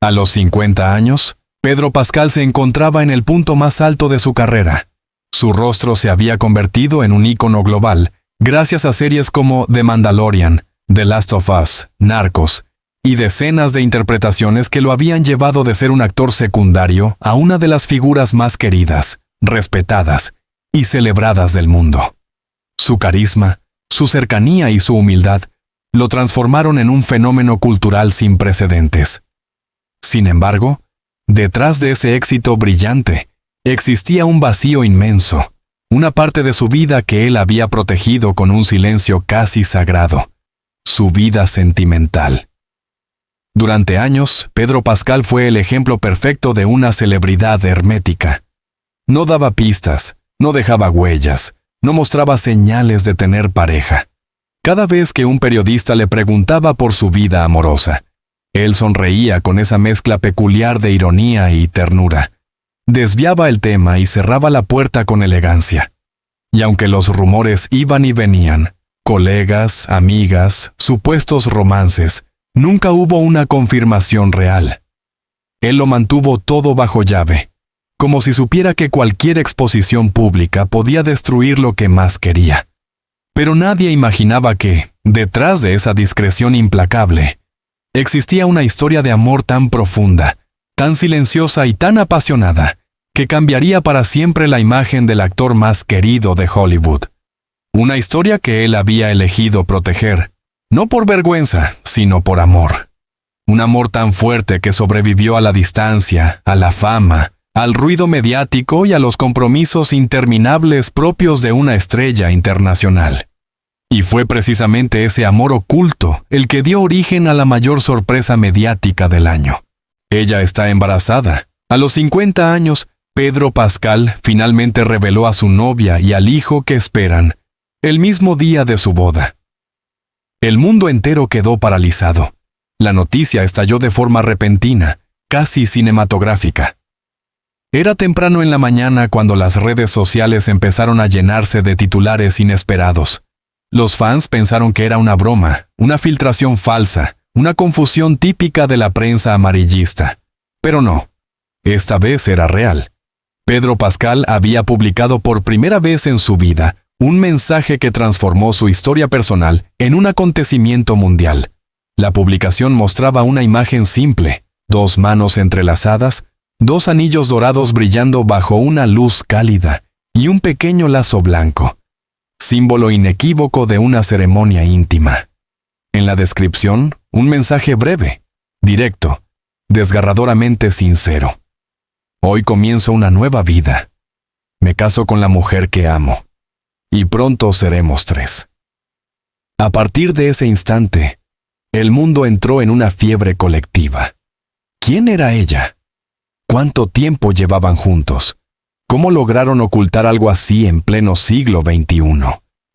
A los 50 años, Pedro Pascal se encontraba en el punto más alto de su carrera. Su rostro se había convertido en un ícono global gracias a series como The Mandalorian, The Last of Us, Narcos, y decenas de interpretaciones que lo habían llevado de ser un actor secundario a una de las figuras más queridas, respetadas y celebradas del mundo. Su carisma, su cercanía y su humildad lo transformaron en un fenómeno cultural sin precedentes. Sin embargo, detrás de ese éxito brillante, existía un vacío inmenso, una parte de su vida que él había protegido con un silencio casi sagrado, su vida sentimental. Durante años, Pedro Pascal fue el ejemplo perfecto de una celebridad hermética. No daba pistas, no dejaba huellas, no mostraba señales de tener pareja. Cada vez que un periodista le preguntaba por su vida amorosa, él sonreía con esa mezcla peculiar de ironía y ternura. Desviaba el tema y cerraba la puerta con elegancia. Y aunque los rumores iban y venían, colegas, amigas, supuestos romances, nunca hubo una confirmación real. Él lo mantuvo todo bajo llave, como si supiera que cualquier exposición pública podía destruir lo que más quería. Pero nadie imaginaba que, detrás de esa discreción implacable, existía una historia de amor tan profunda, tan silenciosa y tan apasionada, que cambiaría para siempre la imagen del actor más querido de Hollywood. Una historia que él había elegido proteger, no por vergüenza, sino por amor. Un amor tan fuerte que sobrevivió a la distancia, a la fama, al ruido mediático y a los compromisos interminables propios de una estrella internacional. Y fue precisamente ese amor oculto el que dio origen a la mayor sorpresa mediática del año. Ella está embarazada. A los 50 años, Pedro Pascal finalmente reveló a su novia y al hijo que esperan, el mismo día de su boda. El mundo entero quedó paralizado. La noticia estalló de forma repentina, casi cinematográfica. Era temprano en la mañana cuando las redes sociales empezaron a llenarse de titulares inesperados. Los fans pensaron que era una broma, una filtración falsa, una confusión típica de la prensa amarillista. Pero no, esta vez era real. Pedro Pascal había publicado por primera vez en su vida un mensaje que transformó su historia personal en un acontecimiento mundial. La publicación mostraba una imagen simple, 2 manos entrelazadas, 2 anillos dorados brillando bajo una luz cálida y un pequeño lazo blanco, símbolo inequívoco de una ceremonia íntima. En la descripción, un mensaje breve, directo, desgarradoramente sincero. Hoy comienzo una nueva vida. Me caso con la mujer que amo. Y pronto seremos 3. A partir de ese instante, el mundo entró en una fiebre colectiva. ¿Quién era ella? ¿Cuánto tiempo llevaban juntos? ¿Cómo lograron ocultar algo así en pleno siglo XXI?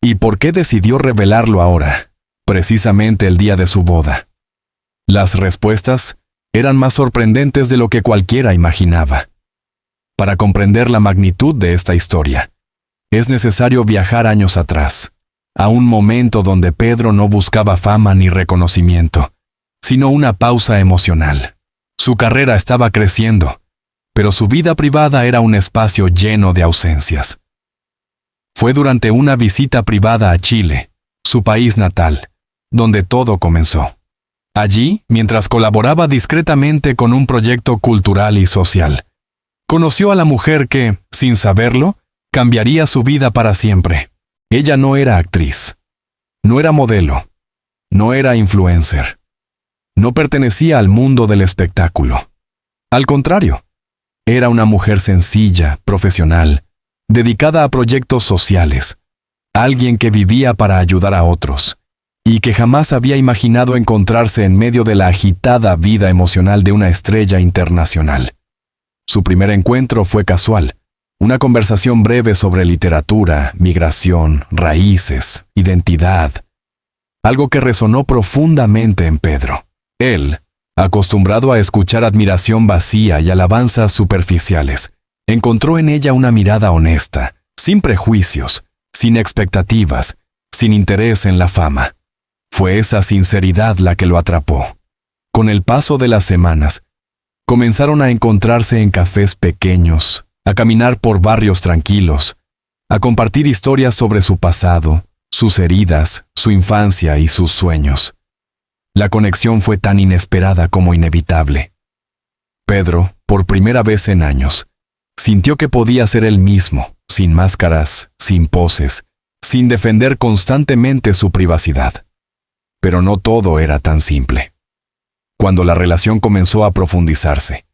¿Y por qué decidió revelarlo ahora, precisamente el día de su boda? Las respuestas eran más sorprendentes de lo que cualquiera imaginaba. Para comprender la magnitud de esta historia, es necesario viajar años atrás, a un momento donde Pedro no buscaba fama ni reconocimiento, sino una pausa emocional. Su carrera estaba creciendo, pero su vida privada era un espacio lleno de ausencias. Fue durante una visita privada a Chile, su país natal, donde todo comenzó. Allí, mientras colaboraba discretamente con un proyecto cultural y social, conoció a la mujer que, sin saberlo, cambiaría su vida para siempre. Ella no era actriz, no era modelo, no era influencer, no pertenecía al mundo del espectáculo. Al contrario, era una mujer sencilla, profesional, dedicada a proyectos sociales, alguien que vivía para ayudar a otros, y que jamás había imaginado encontrarse en medio de la agitada vida emocional de una estrella internacional. Su primer encuentro fue casual, una conversación breve sobre literatura, migración, raíces, identidad, algo que resonó profundamente en Pedro. Él, acostumbrado a escuchar admiración vacía y alabanzas superficiales, encontró en ella una mirada honesta, sin prejuicios, sin expectativas, sin interés en la fama. Fue esa sinceridad la que lo atrapó. Con el paso de las semanas, Comenzaron a encontrarse en cafés pequeños, a caminar por barrios tranquilos, a compartir historias sobre su pasado, sus heridas, su infancia y sus sueños. La conexión fue tan inesperada como inevitable. Pedro, por primera vez en años, sintió que podía ser él mismo, sin máscaras, sin poses, sin defender constantemente su privacidad. Pero no todo era tan simple. Cuando la relación comenzó a profundizarse,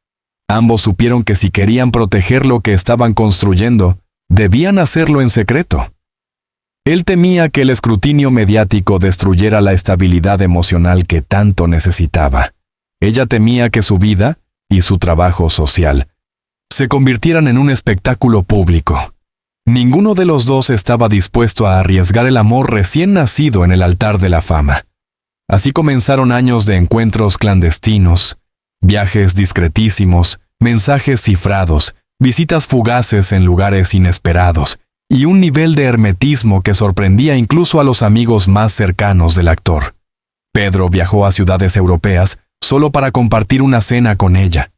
ambos supieron que si querían proteger lo que estaban construyendo, debían hacerlo en secreto. Él temía que el escrutinio mediático destruyera la estabilidad emocional que tanto necesitaba. Ella temía que su vida y su trabajo social se convirtieran en un espectáculo público. Ninguno de los dos estaba dispuesto a arriesgar el amor recién nacido en el altar de la fama. Así comenzaron años de encuentros clandestinos, viajes discretísimos, mensajes cifrados, visitas fugaces en lugares inesperados, y un nivel de hermetismo que sorprendía incluso a los amigos más cercanos del actor. Pedro viajó a ciudades europeas solo para compartir una cena con ella.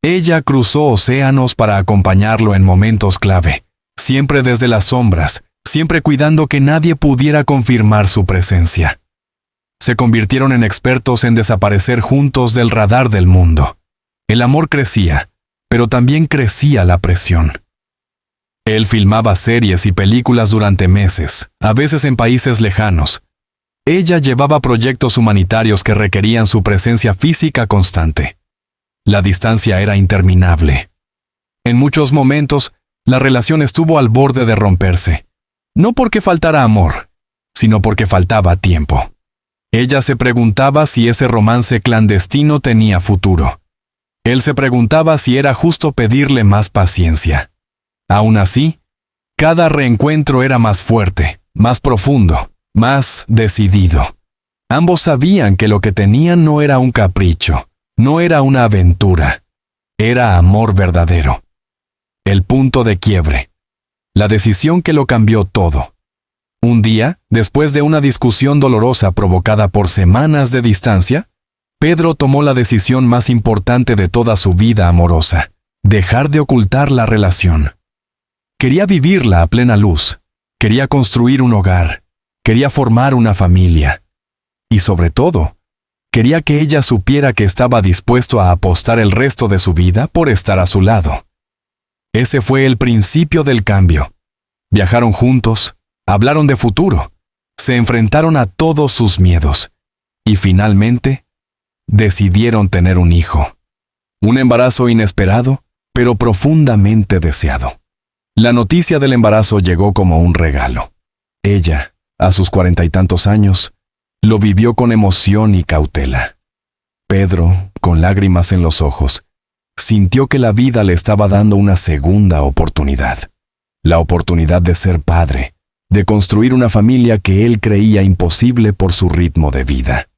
Ella cruzó océanos para acompañarlo en momentos clave, siempre desde las sombras, siempre cuidando que nadie pudiera confirmar su presencia. Se convirtieron en expertos en desaparecer juntos del radar del mundo. El amor crecía, pero también crecía la presión. Él filmaba series y películas durante meses, a veces en países lejanos. Ella llevaba proyectos humanitarios que requerían su presencia física constante. La distancia era interminable. En muchos momentos, la relación estuvo al borde de romperse. No porque faltara amor, sino porque faltaba tiempo. Ella se preguntaba si ese romance clandestino tenía futuro. Él se preguntaba si era justo pedirle más paciencia. Aún así, cada reencuentro era más fuerte, más profundo, más decidido. Ambos sabían que lo que tenían no era un capricho, no era una aventura, era amor verdadero. El punto de quiebre, la decisión que lo cambió todo. Un día, después de una discusión dolorosa provocada por semanas de distancia, Pedro tomó la decisión más importante de toda su vida amorosa: dejar de ocultar la relación. Quería vivirla a plena luz, quería construir un hogar, quería formar una familia. Y sobre todo, quería que ella supiera que estaba dispuesto a apostar el resto de su vida por estar a su lado. Ese fue el principio del cambio. Viajaron juntos, hablaron de futuro, se enfrentaron a todos sus miedos y finalmente decidieron tener un hijo. Un embarazo inesperado, pero profundamente deseado. La noticia del embarazo llegó como un regalo. Ella, a sus 40 y tantos años, lo vivió con emoción y cautela. Pedro, con lágrimas en los ojos, sintió que la vida le estaba dando una segunda oportunidad. La oportunidad de ser padre, de construir una familia que él creía imposible por su ritmo de vida.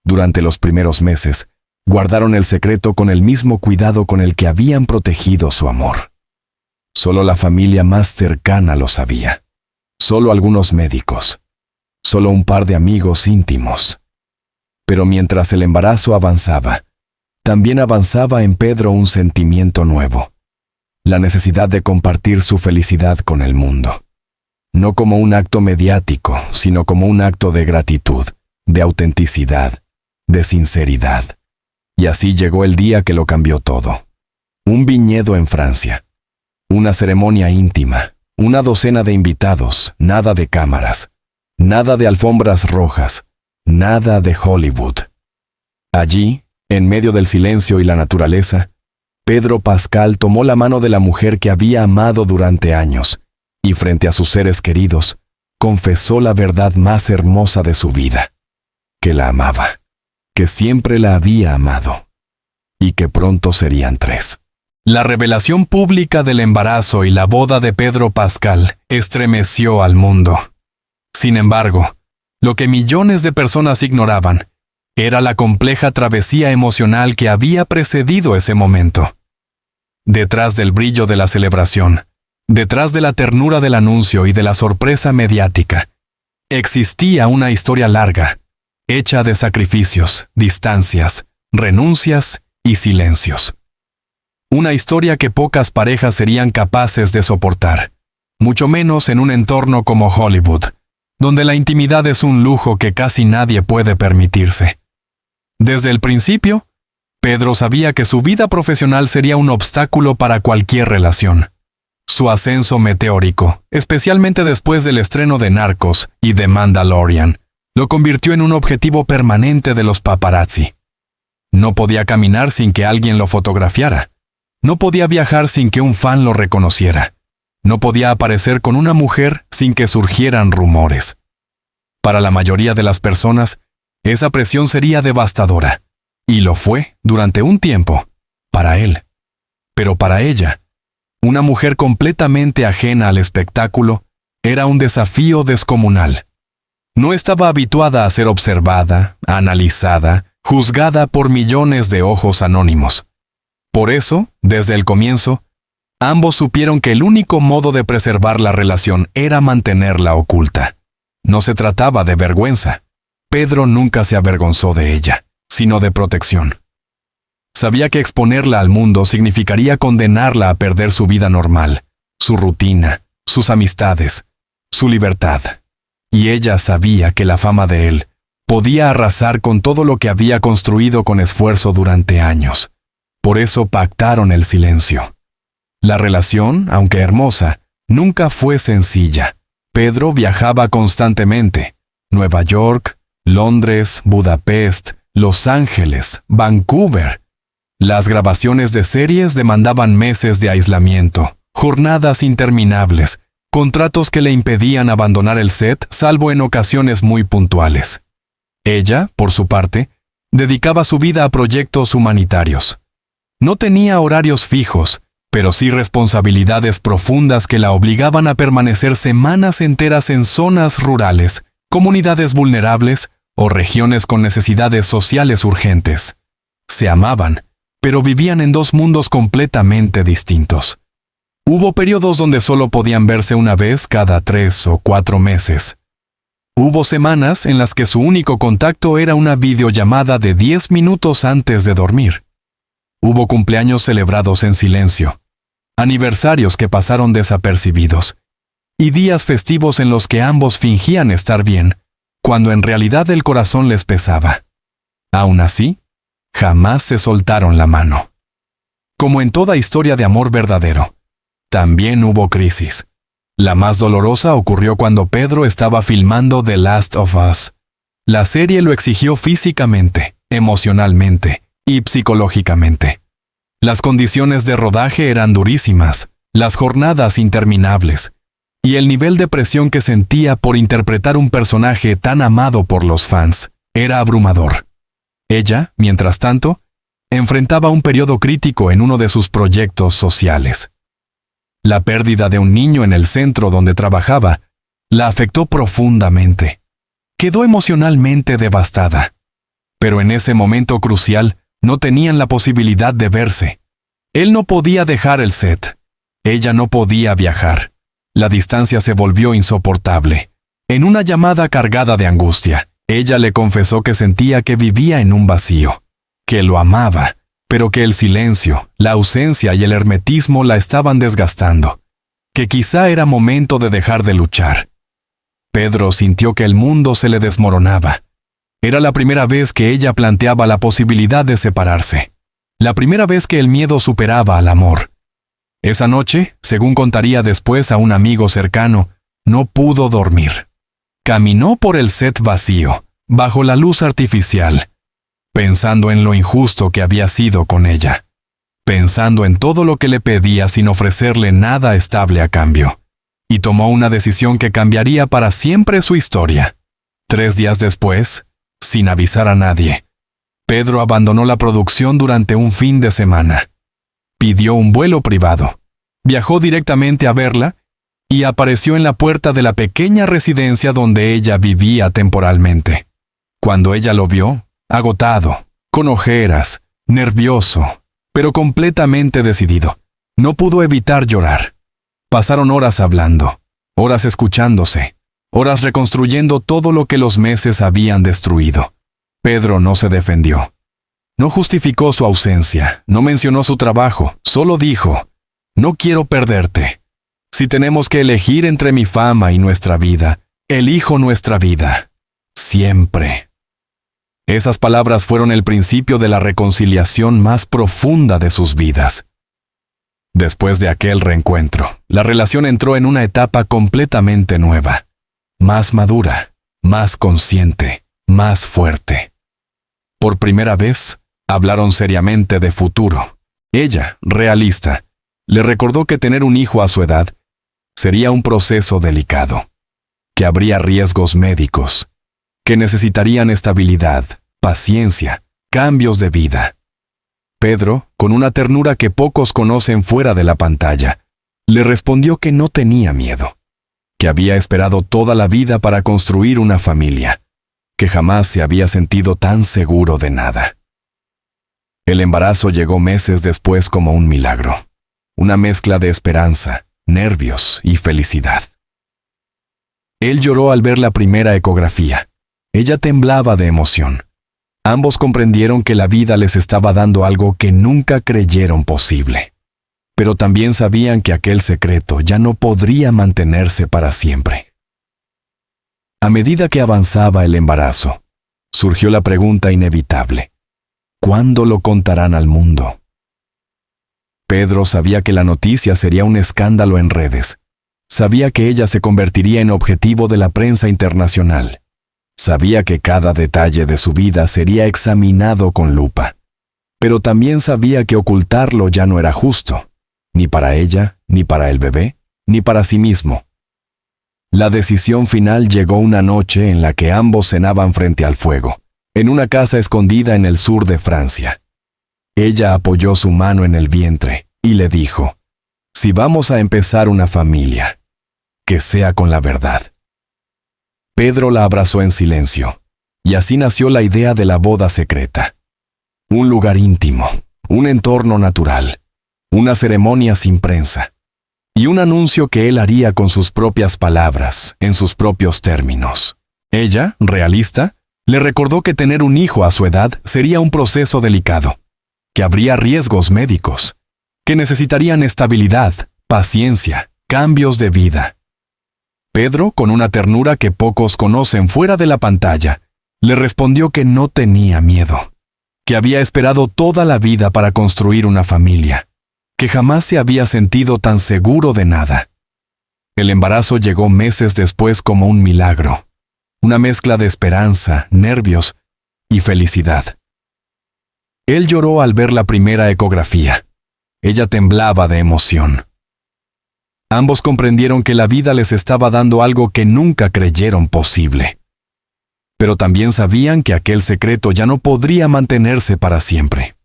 Durante los primeros meses, guardaron el secreto con el mismo cuidado con el que habían protegido su amor. Solo la familia más cercana lo sabía. Solo algunos médicos. Solo un par de amigos íntimos. Pero mientras el embarazo avanzaba, también avanzaba en Pedro un sentimiento nuevo. La necesidad de compartir su felicidad con el mundo. No como un acto mediático, sino como un acto de gratitud, de autenticidad, de sinceridad. Y así llegó el día que lo cambió todo. Un viñedo en Francia. Una ceremonia íntima, una docena de invitados, nada de cámaras, nada de alfombras rojas, nada de Hollywood. Allí, en medio del silencio y la naturaleza, Pedro Pascal tomó la mano de la mujer que había amado durante años y frente a sus seres queridos, confesó la verdad más hermosa de su vida: que la amaba, que siempre la había amado y que pronto serían 3. La revelación pública del embarazo y la boda de Pedro Pascal estremeció al mundo. Sin embargo, lo que millones de personas ignoraban era la compleja travesía emocional que había precedido ese momento. Detrás del brillo de la celebración, detrás de la ternura del anuncio y de la sorpresa mediática, existía una historia larga, hecha de sacrificios, distancias, renuncias y silencios. Una historia que pocas parejas serían capaces de soportar, mucho menos en un entorno como Hollywood, donde la intimidad es un lujo que casi nadie puede permitirse. Desde el principio, Pedro sabía que su vida profesional sería un obstáculo para cualquier relación. Su ascenso meteórico, especialmente después del estreno de Narcos y The Mandalorian, lo convirtió en un objetivo permanente de los paparazzi. No podía caminar sin que alguien lo fotografiara. No podía viajar sin que un fan lo reconociera. No podía aparecer con una mujer sin que surgieran rumores. Para la mayoría de las personas, esa presión sería devastadora. Y lo fue durante un tiempo, para él. Pero para ella, una mujer completamente ajena al espectáculo, era un desafío descomunal. No estaba habituada a ser observada, analizada, juzgada por millones de ojos anónimos. Por eso, desde el comienzo, ambos supieron que el único modo de preservar la relación era mantenerla oculta. No se trataba de vergüenza. Pedro nunca se avergonzó de ella, sino de protección. Sabía que exponerla al mundo significaría condenarla a perder su vida normal, su rutina, sus amistades, su libertad. Y ella sabía que la fama de él podía arrasar con todo lo que había construido con esfuerzo durante años. Por eso pactaron el silencio. La relación, aunque hermosa, nunca fue sencilla. Pedro viajaba constantemente. Nueva York, Londres, Budapest, Los Ángeles, Vancouver. Las grabaciones de series demandaban meses de aislamiento, jornadas interminables, contratos que le impedían abandonar el set salvo en ocasiones muy puntuales. Ella, por su parte, dedicaba su vida a proyectos humanitarios. No tenía horarios fijos, pero sí responsabilidades profundas que la obligaban a permanecer semanas enteras en zonas rurales, comunidades vulnerables o regiones con necesidades sociales urgentes. Se amaban, pero vivían en dos mundos completamente distintos. Hubo periodos donde solo podían verse una vez cada 3 o 4 meses. Hubo semanas en las que su único contacto era una videollamada de 10 minutos antes de dormir. Hubo cumpleaños celebrados en silencio, aniversarios que pasaron desapercibidos, y días festivos en los que ambos fingían estar bien, cuando en realidad el corazón les pesaba. Aún así, jamás se soltaron la mano. Como en toda historia de amor verdadero, también hubo crisis. La más dolorosa ocurrió cuando Pedro estaba filmando The Last of Us. La serie lo exigió físicamente, emocionalmente y psicológicamente. Las condiciones de rodaje eran durísimas, las jornadas interminables, y el nivel de presión que sentía por interpretar un personaje tan amado por los fans era abrumador. Ella, mientras tanto, enfrentaba un periodo crítico en uno de sus proyectos sociales. La pérdida de un niño en el centro donde trabajaba la afectó profundamente. Quedó emocionalmente devastada. Pero en ese momento crucial no tenían la posibilidad de verse. Él no podía dejar el set. Ella no podía viajar. La distancia se volvió insoportable. En una llamada cargada de angustia, ella le confesó que sentía que vivía en un vacío, que lo amaba, pero que el silencio, la ausencia y el hermetismo la estaban desgastando, que quizá era momento de dejar de luchar. Pedro sintió que el mundo se le desmoronaba. Era la primera vez que ella planteaba la posibilidad de separarse, la primera vez que el miedo superaba al amor. Esa noche, según contaría después a un amigo cercano, no pudo dormir. Caminó por el set vacío, bajo la luz artificial, pensando en lo injusto que había sido con ella, pensando en todo lo que le pedía sin ofrecerle nada estable a cambio, y tomó una decisión que cambiaría para siempre su historia. 3 días después, sin avisar a nadie, Pedro abandonó la producción durante un fin de semana. Pidió un vuelo privado, viajó directamente a verla y apareció en la puerta de la pequeña residencia donde ella vivía temporalmente. Cuando ella lo vio, agotado, con ojeras, nervioso, pero completamente decidido, no pudo evitar llorar. Pasaron horas hablando, horas escuchándose, horas reconstruyendo todo lo que los meses habían destruido. Pedro no se defendió. No justificó su ausencia, no mencionó su trabajo, solo dijo, no quiero perderte. Si tenemos que elegir entre mi fama y nuestra vida, elijo nuestra vida. Siempre. Esas palabras fueron el principio de la reconciliación más profunda de sus vidas. Después de aquel reencuentro, la relación entró en una etapa completamente nueva, más madura, más consciente, más fuerte. Por primera vez, hablaron seriamente de futuro. Ella, realista, le recordó que tener un hijo a su edad sería un proceso delicado, que habría riesgos médicos, que necesitarían estabilidad, paciencia, cambios de vida. Pedro, con una ternura que pocos conocen fuera de la pantalla, le respondió que no tenía miedo, que había esperado toda la vida para construir una familia, que jamás se había sentido tan seguro de nada. El embarazo llegó meses después como un milagro, una mezcla de esperanza, nervios y felicidad. Él lloró al ver la primera ecografía. Ella temblaba de emoción. Ambos comprendieron que la vida les estaba dando algo que nunca creyeron posible. Pero también sabían que aquel secreto ya no podría mantenerse para siempre. A medida que avanzaba el embarazo, surgió la pregunta inevitable: ¿cuándo lo contarán al mundo? Pedro sabía que la noticia sería un escándalo en redes. Sabía que ella se convertiría en objetivo de la prensa internacional. Sabía que cada detalle de su vida sería examinado con lupa. Pero también sabía que ocultarlo ya no era justo, ni para ella, ni para el bebé, ni para sí mismo. La decisión final llegó una noche en la que ambos cenaban frente al fuego, en una casa escondida en el sur de Francia. Ella apoyó su mano en el vientre y le dijo: si vamos a empezar una familia, que sea con la verdad. Pedro la abrazó en silencio, y así nació la idea de la boda secreta. Un lugar íntimo, un entorno natural, una ceremonia sin prensa, y un anuncio que él haría con sus propias palabras, en sus propios términos. Ella, realista, le recordó que tener un hijo a su edad sería un proceso delicado, que habría riesgos médicos, que necesitarían estabilidad, paciencia, cambios de vida. Pedro, con una ternura que pocos conocen fuera de la pantalla, le respondió que no tenía miedo, que había esperado toda la vida para construir una familia, que jamás se había sentido tan seguro de nada. El embarazo llegó meses después como un milagro, una mezcla de esperanza, nervios y felicidad. Él lloró al ver la primera ecografía. Ella temblaba de emoción. Ambos comprendieron que la vida les estaba dando algo que nunca creyeron posible. Pero también sabían que aquel secreto ya no podría mantenerse para siempre.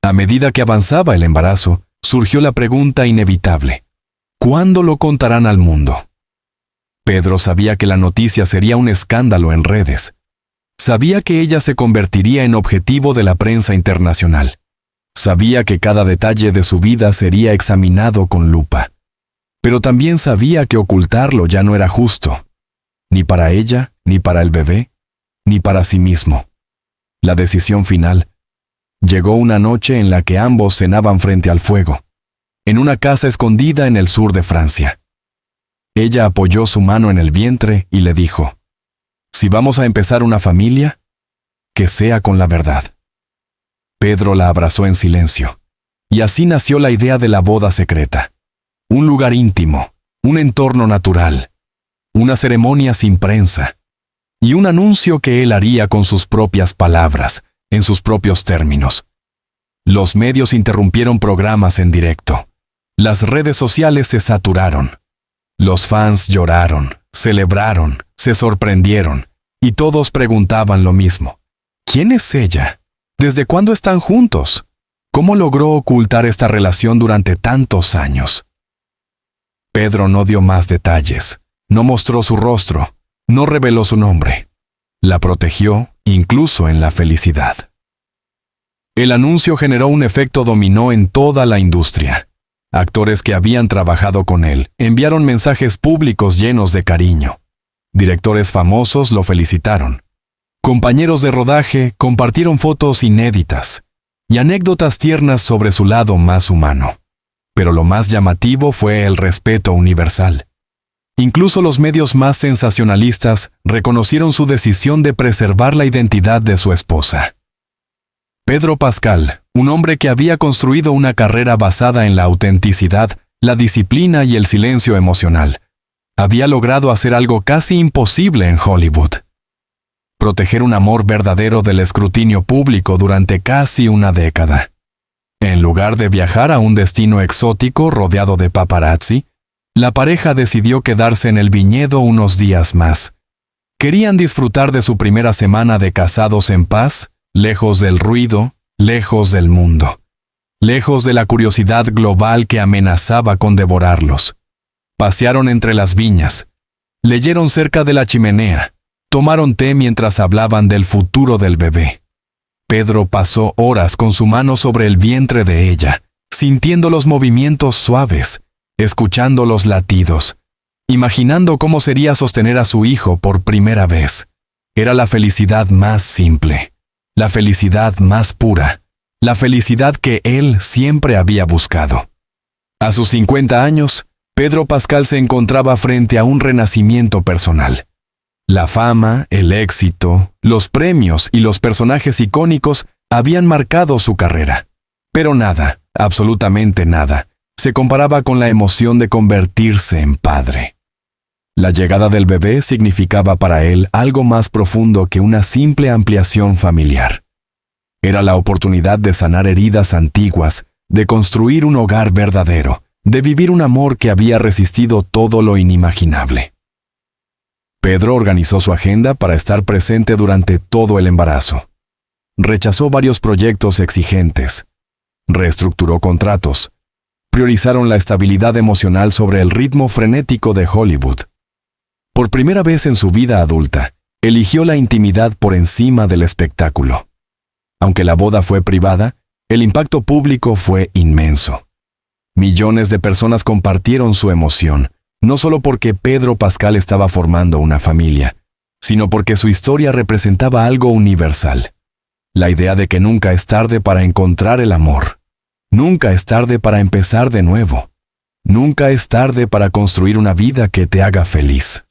A medida que avanzaba el embarazo, surgió la pregunta inevitable: ¿cuándo lo contarán al mundo? Pedro sabía que la noticia sería un escándalo en redes. Sabía que ella se convertiría en objetivo de la prensa internacional. Sabía que cada detalle de su vida sería examinado con lupa. Pero también sabía que ocultarlo ya no era justo, ni para ella, ni para el bebé, ni para sí mismo. La decisión final llegó una noche en la que ambos cenaban frente al fuego, en una casa escondida en el sur de Francia. Ella apoyó su mano en el vientre y le dijo: si vamos a empezar una familia, que sea con la verdad. Pedro la abrazó en silencio, y así nació la idea de la boda secreta. Un lugar íntimo, un entorno natural, una ceremonia sin prensa, y un anuncio que él haría con sus propias palabras, en sus propios términos. Los medios interrumpieron programas en directo. Las redes sociales se saturaron. Los fans lloraron, celebraron, se sorprendieron, y todos preguntaban lo mismo: ¿quién es ella? ¿Desde cuándo están juntos? ¿Cómo logró ocultar esta relación durante tantos años? Pedro no dio más detalles, no mostró su rostro, no reveló su nombre. La protegió, incluso en la felicidad. El anuncio generó un efecto dominó en toda la industria. Actores que habían trabajado con él enviaron mensajes públicos llenos de cariño. Directores famosos lo felicitaron. Compañeros de rodaje compartieron fotos inéditas y anécdotas tiernas sobre su lado más humano. Pero lo más llamativo fue el respeto universal. Incluso los medios más sensacionalistas reconocieron su decisión de preservar la identidad de su esposa. Pedro Pascal, un hombre que había construido una carrera basada en la autenticidad, la disciplina y el silencio emocional, había logrado hacer algo casi imposible en Hollywood: proteger un amor verdadero del escrutinio público durante casi una década. En lugar de viajar a un destino exótico rodeado de paparazzi, la pareja decidió quedarse en el viñedo unos días más. Querían disfrutar de su primera semana de casados en paz, lejos del ruido, lejos del mundo, lejos de la curiosidad global que amenazaba con devorarlos. Pasearon entre las viñas, leyeron cerca de la chimenea, tomaron té mientras hablaban del futuro del bebé. Pedro pasó horas con su mano sobre el vientre de ella, sintiendo los movimientos suaves, escuchando los latidos, imaginando cómo sería sostener a su hijo por primera vez. Era la felicidad más simple, la felicidad más pura, la felicidad que él siempre había buscado. A sus 50 años, Pedro Pascal se encontraba frente a un renacimiento personal. La fama, el éxito, los premios y los personajes icónicos habían marcado su carrera. Pero nada, absolutamente nada, se comparaba con la emoción de convertirse en padre. La llegada del bebé significaba para él algo más profundo que una simple ampliación familiar. Era la oportunidad de sanar heridas antiguas, de construir un hogar verdadero, de vivir un amor que había resistido todo lo inimaginable. Pedro organizó su agenda para estar presente durante todo el embarazo. Rechazó varios proyectos exigentes. Reestructuró contratos. Priorizaron la estabilidad emocional sobre el ritmo frenético de Hollywood. Por primera vez en su vida adulta, eligió la intimidad por encima del espectáculo. Aunque la boda fue privada, el impacto público fue inmenso. Millones de personas compartieron su emoción, no solo porque Pedro Pascal estaba formando una familia, sino porque su historia representaba algo universal. La idea de que nunca es tarde para encontrar el amor. Nunca es tarde para empezar de nuevo. Nunca es tarde para construir una vida que te haga feliz.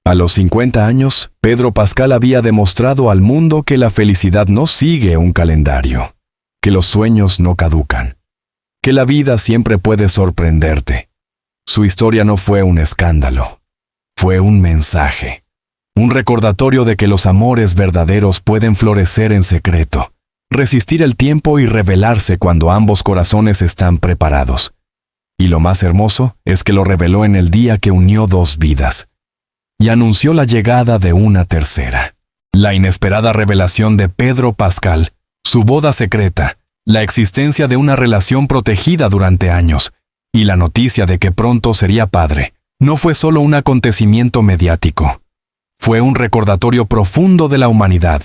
A los 50 años, Pedro Pascal había demostrado al mundo que la felicidad no sigue un calendario, que los sueños no caducan, que la vida siempre puede sorprenderte. Su historia no fue un escándalo, fue un mensaje, un recordatorio de que los amores verdaderos pueden florecer en secreto, resistir el tiempo y revelarse cuando ambos corazones están preparados. Y lo más hermoso es que lo reveló en el día que unió dos vidas y anunció la llegada de una tercera. La inesperada revelación de Pedro Pascal, su boda secreta, la existencia de una relación protegida durante años y la noticia de que pronto sería padre, no fue solo un acontecimiento mediático. Fue un recordatorio profundo de la humanidad,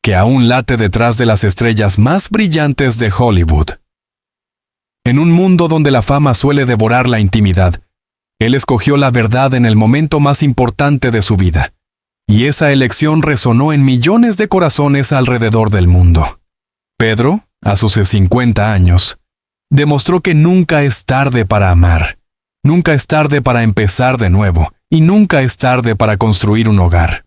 que aún late detrás de las estrellas más brillantes de Hollywood. En un mundo donde la fama suele devorar la intimidad, él escogió la verdad en el momento más importante de su vida, y esa elección resonó en millones de corazones alrededor del mundo. Pedro, a sus 50 años, demostró que nunca es tarde para amar, nunca es tarde para empezar de nuevo, y nunca es tarde para construir un hogar.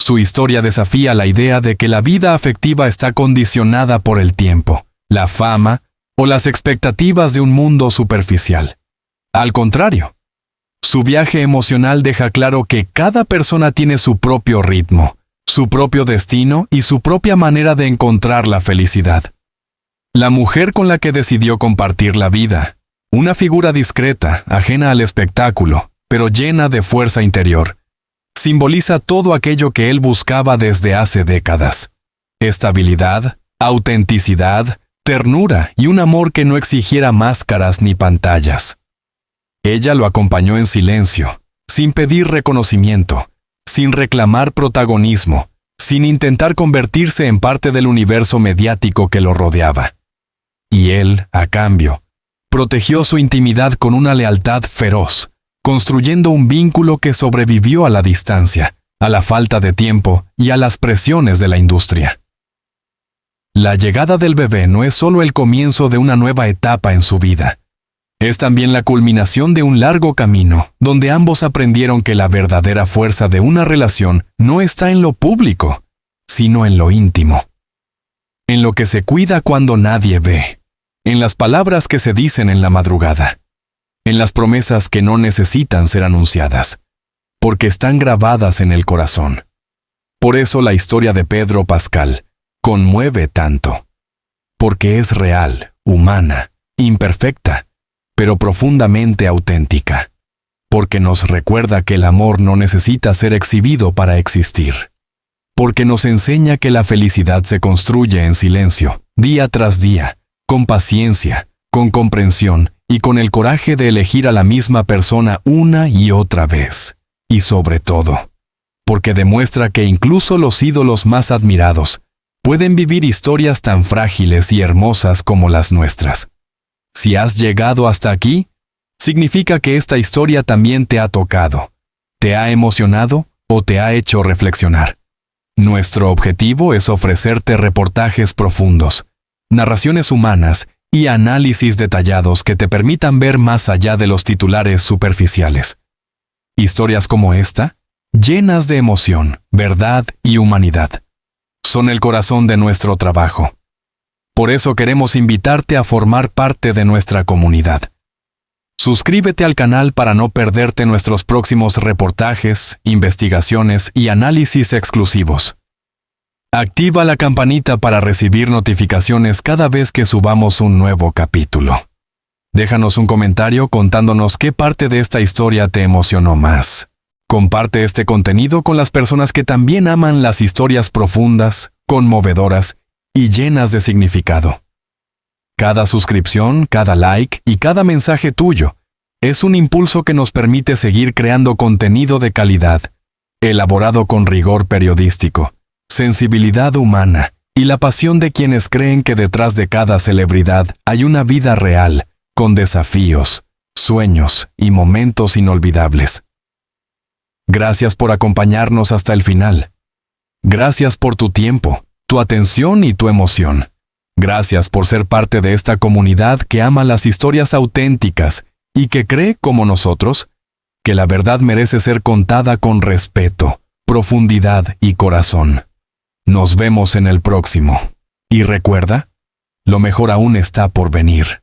Su historia desafía la idea de que la vida afectiva está condicionada por el tiempo, la fama o las expectativas de un mundo superficial. Al contrario, su viaje emocional deja claro que cada persona tiene su propio ritmo, su propio destino y su propia manera de encontrar la felicidad. La mujer con la que decidió compartir la vida, una figura discreta, ajena al espectáculo, pero llena de fuerza interior, simboliza todo aquello que él buscaba desde hace décadas: estabilidad, autenticidad, ternura y un amor que no exigiera máscaras ni pantallas. Ella lo acompañó en silencio, sin pedir reconocimiento, sin reclamar protagonismo, sin intentar convertirse en parte del universo mediático que lo rodeaba. Y él, a cambio, protegió su intimidad con una lealtad feroz, construyendo un vínculo que sobrevivió a la distancia, a la falta de tiempo y a las presiones de la industria. La llegada del bebé no es solo el comienzo de una nueva etapa en su vida. Es también la culminación de un largo camino, donde ambos aprendieron que la verdadera fuerza de una relación no está en lo público, sino en lo íntimo. En lo que se cuida cuando nadie ve, en las palabras que se dicen en la madrugada, en las promesas que no necesitan ser anunciadas, porque están grabadas en el corazón. Por eso la historia de Pedro Pascal conmueve tanto, porque es real, humana, imperfecta, pero profundamente auténtica, porque nos recuerda que el amor no necesita ser exhibido para existir, porque nos enseña que la felicidad se construye en silencio, día tras día, con paciencia, con comprensión y con el coraje de elegir a la misma persona una y otra vez, y sobre todo, porque demuestra que incluso los ídolos más admirados pueden vivir historias tan frágiles y hermosas como las nuestras. Si has llegado hasta aquí, significa que esta historia también te ha tocado, te ha emocionado o te ha hecho reflexionar. Nuestro objetivo es ofrecerte reportajes profundos, narraciones humanas y análisis detallados que te permitan ver más allá de los titulares superficiales. Historias como esta, llenas de emoción, verdad y humanidad, son el corazón de nuestro trabajo. Por eso queremos invitarte a formar parte de nuestra comunidad. Suscríbete al canal para no perderte nuestros próximos reportajes, investigaciones y análisis exclusivos. Activa la campanita para recibir notificaciones cada vez que subamos un nuevo capítulo. Déjanos un comentario contándonos qué parte de esta historia te emocionó más. Comparte este contenido con las personas que también aman las historias profundas, conmovedoras y llenas de significado. Cada suscripción, cada like y cada mensaje tuyo es un impulso que nos permite seguir creando contenido de calidad, elaborado con rigor periodístico, sensibilidad humana y la pasión de quienes creen que detrás de cada celebridad hay una vida real, con desafíos, sueños y momentos inolvidables. Gracias por acompañarnos hasta el final. Gracias por tu tiempo, tu atención y tu emoción. Gracias por ser parte de esta comunidad que ama las historias auténticas y que cree, como nosotros, que la verdad merece ser contada con respeto, profundidad y corazón. Nos vemos en el próximo. Y recuerda, lo mejor aún está por venir.